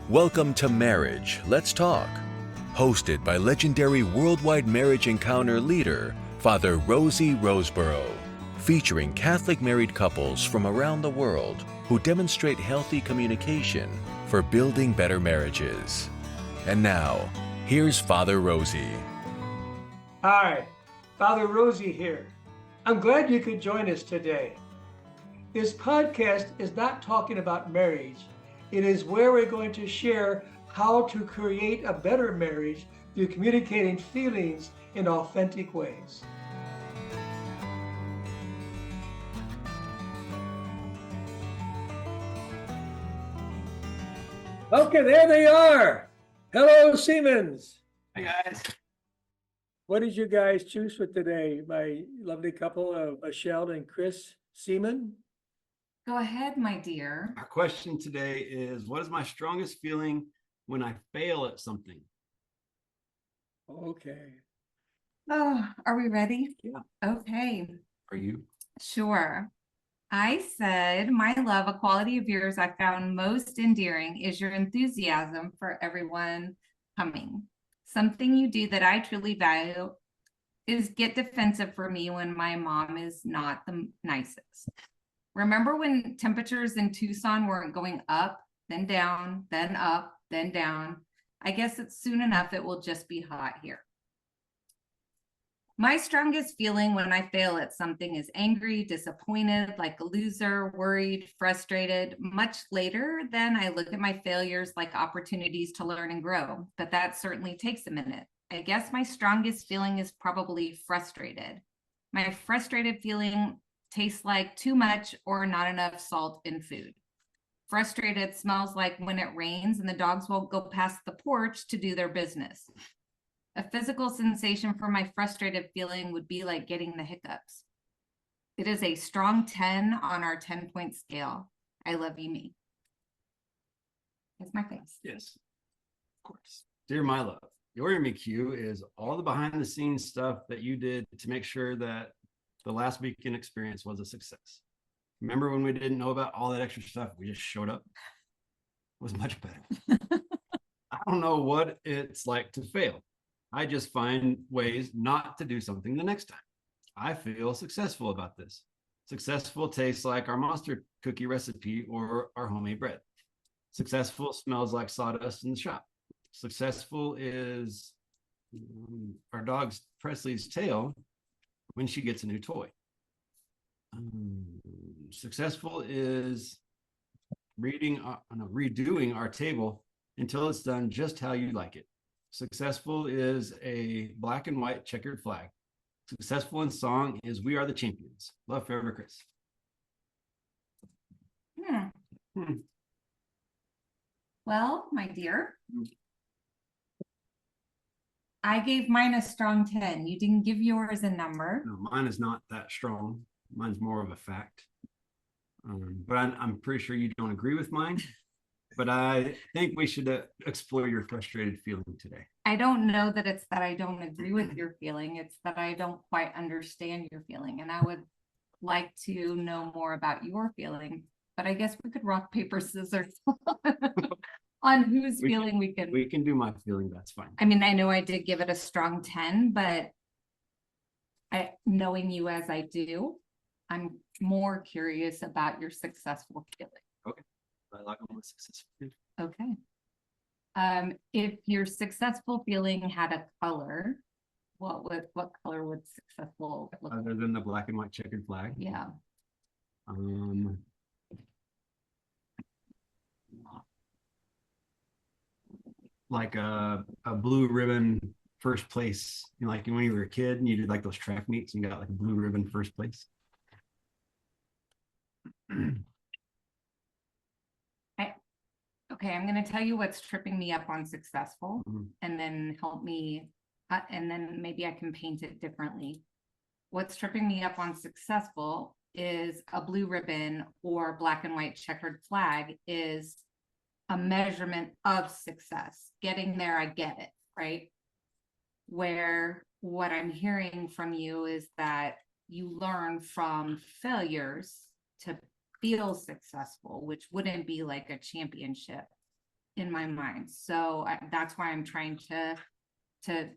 Welcome to Marriage, Let's Talk, hosted by legendary worldwide marriage encounter leader, Father Rosy Rosebrough, featuring Catholic married couples from around the world who demonstrate healthy communication for building better marriages. And now, here's Father Rosy. Hi, Father Rosy here. I'm glad you could join us today. This podcast is not talking about marriage. It is where we're going to share how to create a better marriage through communicating feelings in authentic ways. Okay, there they are. Hello, Seamans. Hey guys. What did you guys choose for today? My lovely couple of Michelle and Chris Seaman. Go ahead, my dear. Our question today is, what is my strongest feeling when I fail at something? Okay. Oh, are we ready? Yeah. Okay, Are you? sure. I said, my love, a quality of yours I found most endearing is your enthusiasm for everyone coming. Something you do that I truly value is get defensive for me when my mom is not the nicest. Remember when temperatures in Tucson weren't going up, then down, then up, then down? I guess it's soon enough it will just be hot here. My strongest feeling when I fail at something is angry, disappointed, like a loser, worried, frustrated. Much later, then I look at my failures like opportunities to learn and grow, but that certainly takes a minute. I guess my strongest feeling is probably frustrated. My frustrated feeling tastes like too much or not enough salt in food. Frustrated smells like when it rains and the dogs won't go past the porch to do their business. A physical sensation for my frustrated feeling would be like getting the hiccups. It is a strong 10 on our 10-point scale. I love you, me. That's my face. Yes, of course. Dear my love, your MQ is all the behind the scenes stuff that you did to make sure that the last weekend experience was a success. Remember when we didn't know about all that extra stuff? We just showed up. It was much better. I don't know what it's like to fail. I just find ways not to do something the next time. I feel successful about this. Successful tastes like our monster cookie recipe or our homemade bread. Successful smells like sawdust in the shop. Successful is our dog's Presley's tail when she gets a new toy. Successful is redoing our table until it's done just how you like it. Successful is a black and white checkered flag. Successful in song is We Are the Champions. Love forever, Chris. Well, my dear, I gave mine a strong 10. You didn't give yours a number. No, mine is not that strong. Mine's more of a fact. But I'm pretty sure you don't agree with mine. But I think we should explore your frustrated feeling today. I don't know that it's that I don't agree with your feeling. It's that I don't quite understand your feeling. And I would like to know more about your feeling. But I guess we could rock, paper, scissors on whose feeling we can. We can do my feeling. That's fine. I mean, I know I did give it a strong 10, but knowing you as I do, I'm more curious about your successful feeling. Okay. I like my successful. Okay. If your successful feeling had a color, what color would successful look Other than the black and white checkered flag? Yeah. Like a blue ribbon first place, like when you were a kid and you did like those track meets and you got like a blue ribbon first place. Okay, I'm going to tell you what's tripping me up on successful, and then help me, and then maybe I can paint it differently. What's tripping me up on successful is a blue ribbon or black and white checkered flag is a measurement of success. Getting there, I get it, right? Where what I'm hearing from you is that you learn from failures to feel successful, which wouldn't be like a championship in my mind. So that's why I'm trying to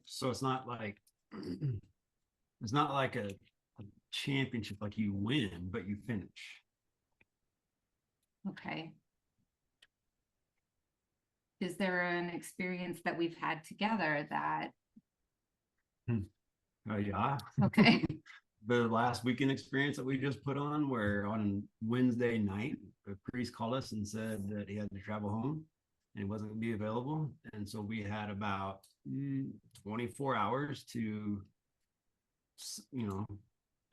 So it's not like it's not like a championship, like you win, but you finish. okay. Is there an experience that we've had together that Yeah. okay. The last weekend experience that we just put on, where on Wednesday night, the priest called us and said that he had to travel home and he wasn't going to be available. And so we had about 24 hours to,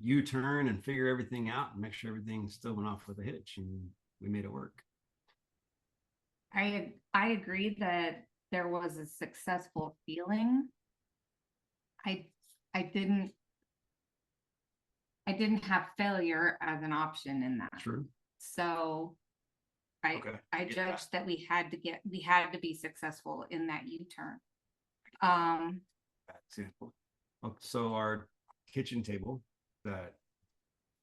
U-turn and figure everything out and make sure everything still went off with a hitch, and we made it work. I agree that there was a successful feeling. I didn't have failure as an option in that. True. So Okay, I get judged that we had to be successful in that U-turn. Example. So our kitchen table, that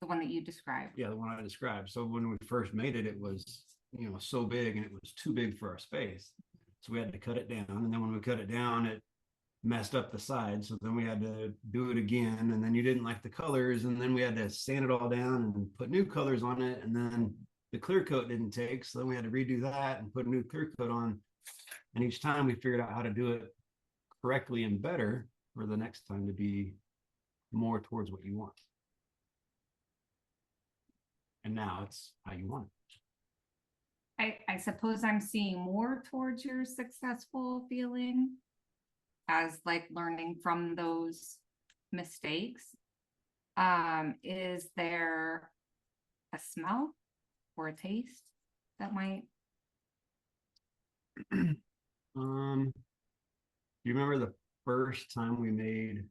The one that you described. the one I described. So when we first made it, it was so big, and it was too big for our space. So we had to cut it down. And then when we cut it down, it messed up the sides. So then we had to do it again. And then you didn't like the colors. And then we had to sand it all down and put new colors on it. And then the clear coat didn't take. So then we had to redo that and put a new clear coat on. And each time we figured out how to do it correctly and better for the next time to be more towards what you want. And now it's how you want it. I suppose I'm seeing more towards your successful feeling as like learning from those mistakes. Is there a smell or a taste that might? Do you remember the first time we made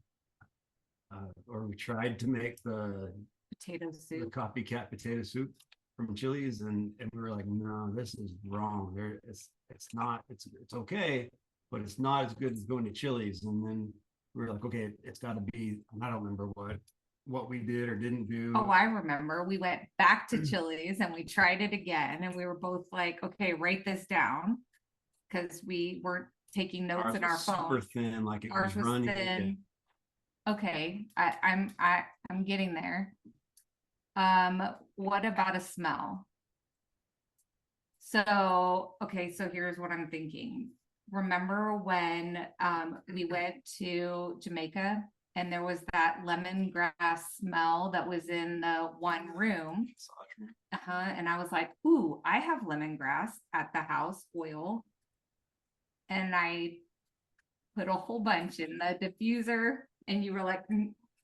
or we tried to make the Potato soup. copycat potato soup from Chili's, and we were like, no, this is wrong. It's not, it's okay, but it's not as good as going to Chili's. And then we were like, okay, it's got to be, I don't remember what we did or didn't do. Oh, I remember. We went back to Chili's and we tried it again, and we were both like, okay, write this down, because we weren't taking notes in our phone. Super thin, like it Ours was running. thin. Okay, I'm getting there. What about a smell? So, okay, so here's what I'm thinking. Remember when we went to Jamaica and there was that lemongrass smell that was in the one room? And I was like, ooh, I have lemongrass at the house, oil. And I put a whole bunch in the diffuser, and you were like,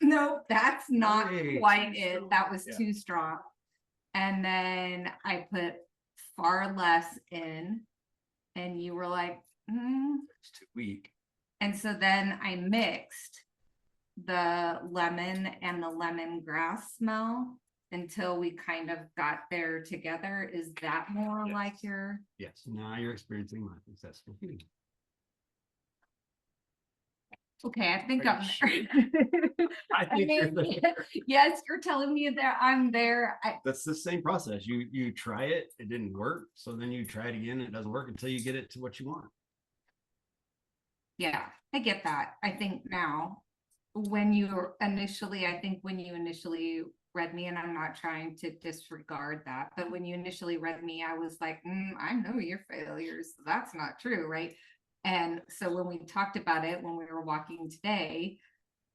no, that's not quite it. That was too strong. And then I put far less in, and you were like, it's too weak. And so then I mixed the lemon and the lemongrass smell until we kind of got there together. Is that more like your? Yes, now you're experiencing my successful feeling. Okay, I think I'm there. I think you're there. Yes, you're telling me that I'm there. That's the same process. You try it, it didn't work. So then you try it again, it doesn't work until you get it to what you want. Yeah, I get that. I think now when you initially read me, and I'm not trying to disregard that, but when you initially read me, I was like, I know your failures. That's not true, right? And so when we talked about it, when we were walking today,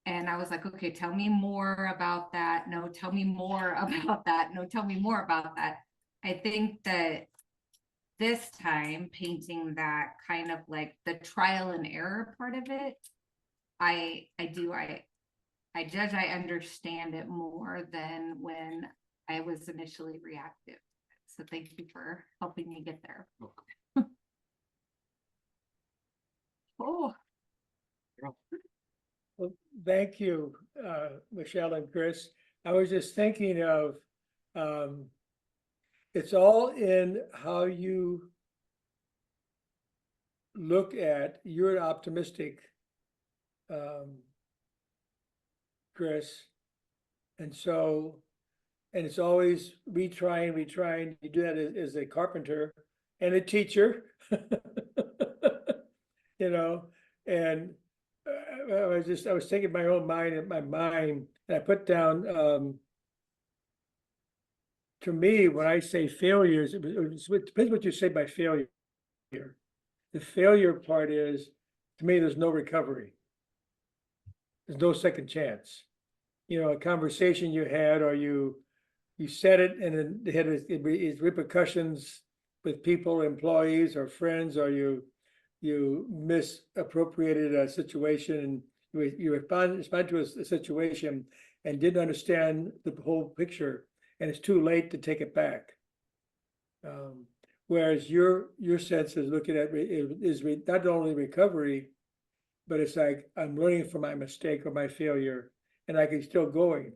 and I was like, okay, tell me more about that. No, tell me more about that. No, tell me more about that. I think that this time, painting that kind of like the trial and error part of it, I judge I understand it more than when I was initially reactive. So thank you for helping me get there. Oh, Well, thank you, Michelle and Chris. I was just thinking of, it's all in how you look at, you're optimistic, Chris. And so and it's always retrying. You do that as a carpenter and a teacher, you know, and I was thinking my own mind in my mind, and I put down, to me, when I say failures, it depends what you say by failure. The failure part is, to me, there's no recovery. There's no second chance. You know, a conversation you had, or you said it and then it had its repercussions with people, employees or friends, or you misappropriated a situation, and you respond to a situation and didn't understand the whole picture, and it's too late to take it back. Whereas your sense is looking at is not only recovery, but it's like I'm learning from my mistake or my failure, and I can still going,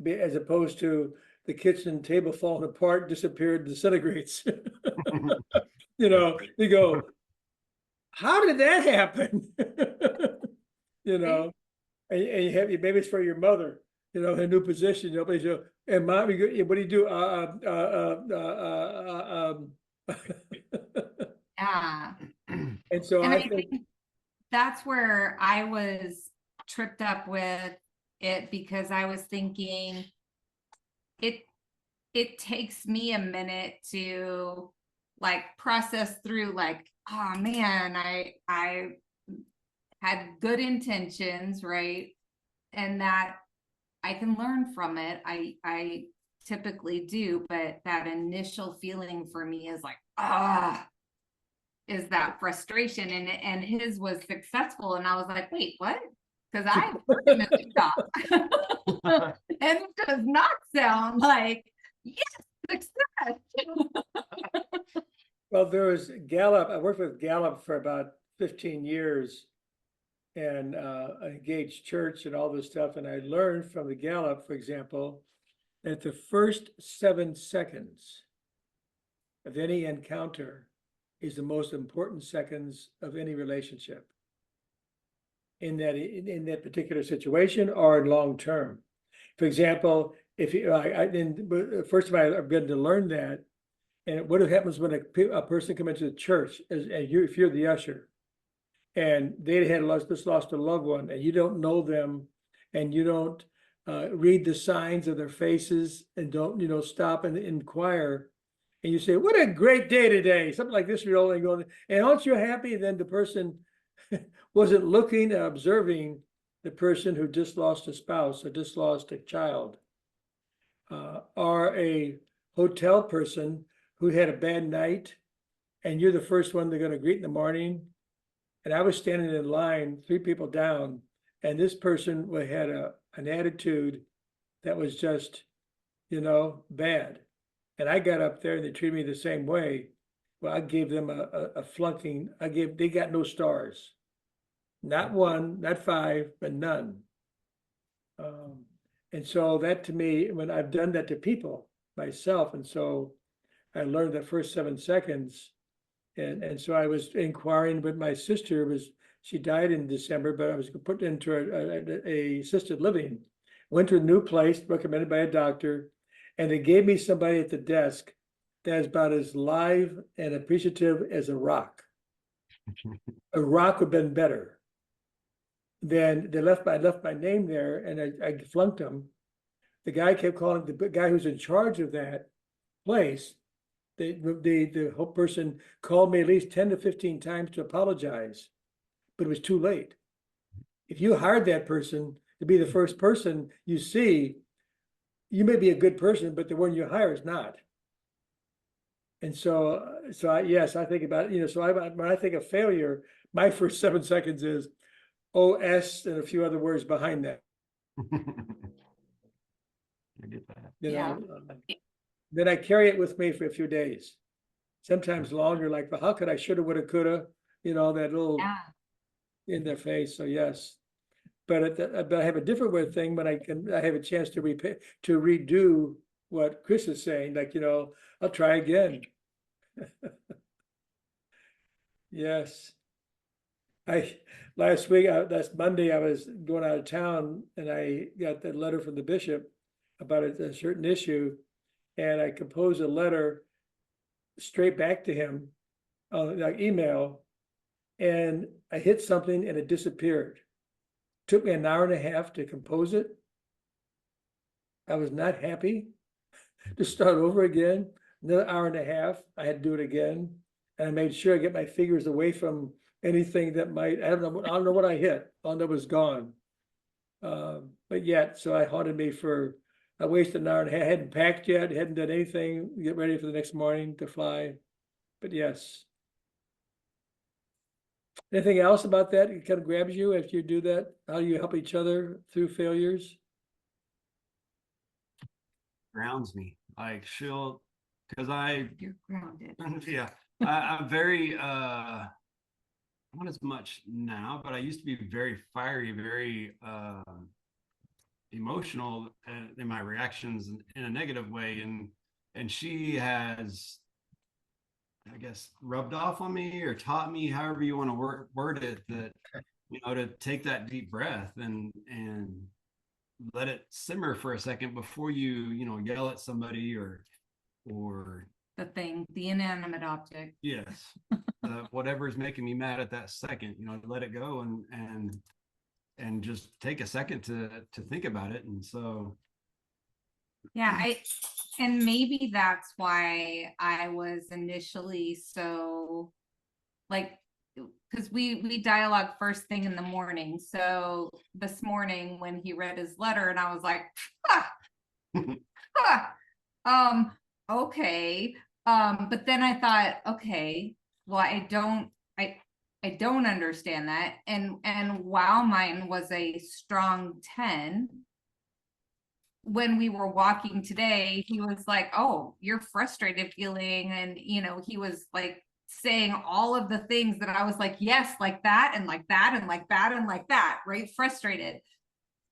as opposed to the kitchen table falling apart, disappeared, disintegrates. You know, you go, how did that happen? You know, and you have, maybe it's for your mother, you know, her new position. Nobody's, and mom, what do you do? Yeah. And so And I I think, think that's where I was tripped up with it, because I was thinking it takes me a minute to like process through, like, oh man, I had good intentions, right? And that I can learn from it. I typically do, but that initial feeling for me is like, is that frustration. And his was successful. And I was like, wait, what? Because I've heard him in the shop. And it does not sound like, yes, success. well, there was Gallup. I worked with Gallup for about 15 years, and I engaged church and all this stuff. And I learned from the Gallup, for example, that the first 7 seconds of any encounter is the most important seconds of any relationship in that particular situation or in long term. For example, if you, first time I've been to learn that, and what happens when a person comes into the church, if you're the usher, and they had just lost a loved one, and you don't know them, and you don't read the signs of their faces, and don't stop and inquire, and you say, "What a great day today!" Something like this, you're only going, and aren't you happy? And then the person wasn't looking and observing the person who just lost a spouse or just lost a child, or a hotel person who had a bad night, and you're the first one they're going to greet in the morning. And I was standing in line, 3 people down, and this person had an attitude that was just, bad. And I got up there and they treated me the same way. Well, I gave them a flunking. They got no stars. Not 1, not 5, but none. And so that, to me, when I've done that to people myself, and so I learned the first 7 seconds. And so I was inquiring, but my sister she died in December, but I was put into a assisted living. Went to a new place recommended by a doctor, and they gave me somebody at the desk that is about as live and appreciative as a rock. A rock would have been better. Then I left my name there, and I flunked them. The guy kept calling, the guy who's in charge of that place. The whole person called me at least 10 to 15 times to apologize, but it was too late. If you hired that person to be the first person you see, you may be a good person, but the one you hire is not. And so I think about it, so when I think of failure, my first 7 seconds is OS and a few other words behind that. I get that. Yeah. Then I carry it with me for a few days, sometimes longer, like, well, how could I, shoulda, woulda, coulda, that little in their face. So yes, but I have a different way of thing when I have a chance to redo what Chris is saying, like, I'll try again. Yes. Last Monday, I was going out of town, and I got that letter from the bishop, about a certain issue, and I composed a letter straight back to him, like email, and I hit something and it disappeared. Took me an hour and a half to compose it. I was not happy to start over again. Another hour and a half, I had to do it again. And I made sure I get my fingers away from anything that might, I don't know what I hit. All that was gone. But yet, so it haunted me I wasted an hour and a half. I hadn't packed yet, hadn't done anything, get ready for the next morning to fly. But yes. Anything else about that? It kind of grabs you as you do that? How do you help each other through failures? Grounds me. Like she'll, because You're grounded. yeah, I'm very, not as much now, but I used to be very fiery, very emotional in my reactions in a negative way. And she has, I guess, rubbed off on me or taught me, however you want to word it, that, to take that deep breath and let it simmer for a second before you yell at somebody or The inanimate object. yes, whatever is making me mad at that second, let it go and just take a second to think about it. And so Yeah, and maybe that's why I was initially so because we dialogue first thing in the morning. So this morning when he read his letter and I was like, okay. But then I thought, okay, well, I don't understand that. And while mine was a strong 10, when we were walking today, he was like, oh, you're frustrated feeling. And, he was like saying all of the things that I was like, yes, like that, and like that, and like that, and like that, right? Frustrated.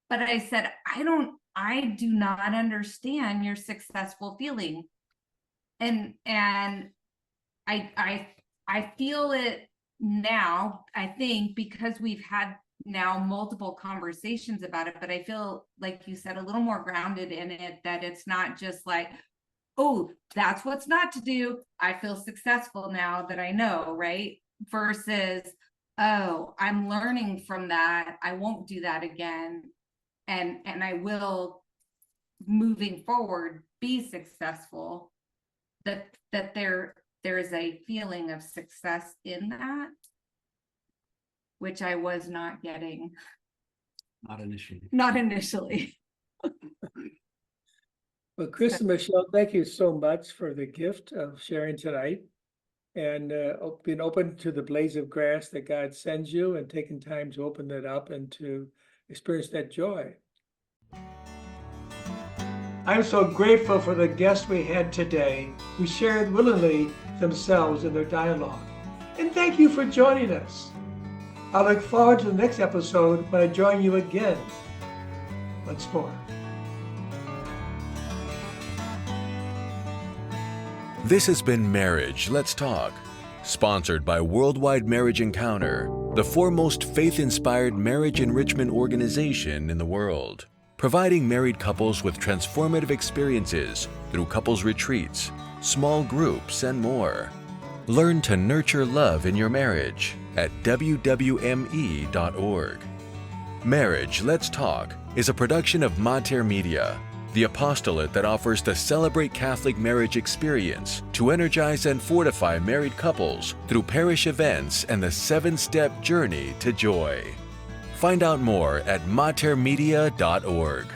But I said, I do not understand your successful feeling. And I feel it now, I think, because we've had now multiple conversations about it, but I feel, like you said, a little more grounded in it, that it's not just like, oh, that's what's not to do. I feel successful now that I know, right? Versus, oh, I'm learning from that. I won't do that again. And I will, moving forward, be successful. That there is a feeling of success in that, which I was not getting. Not initially. Well, Chris and Michelle, thank you so much for the gift of sharing tonight and being open to the blades of grass that God sends you and taking time to open that up and to experience that joy. I'm so grateful for the guests we had today who shared willingly themselves in their dialogue. And thank you for joining us. I look forward to the next episode when I join you again once more. This has been Marriage, Let's Talk, sponsored by Worldwide Marriage Encounter, the foremost faith-inspired marriage enrichment organization in the world, providing married couples with transformative experiences through couples retreats, small groups, and more. Learn to nurture love in your marriage at wwme.org. Marriage, Let's Talk is a production of Mater Media, the apostolate that offers the Celebrate Catholic Marriage experience to energize and fortify married couples through parish events and the 7-step journey to joy. Find out more at matermedia.org.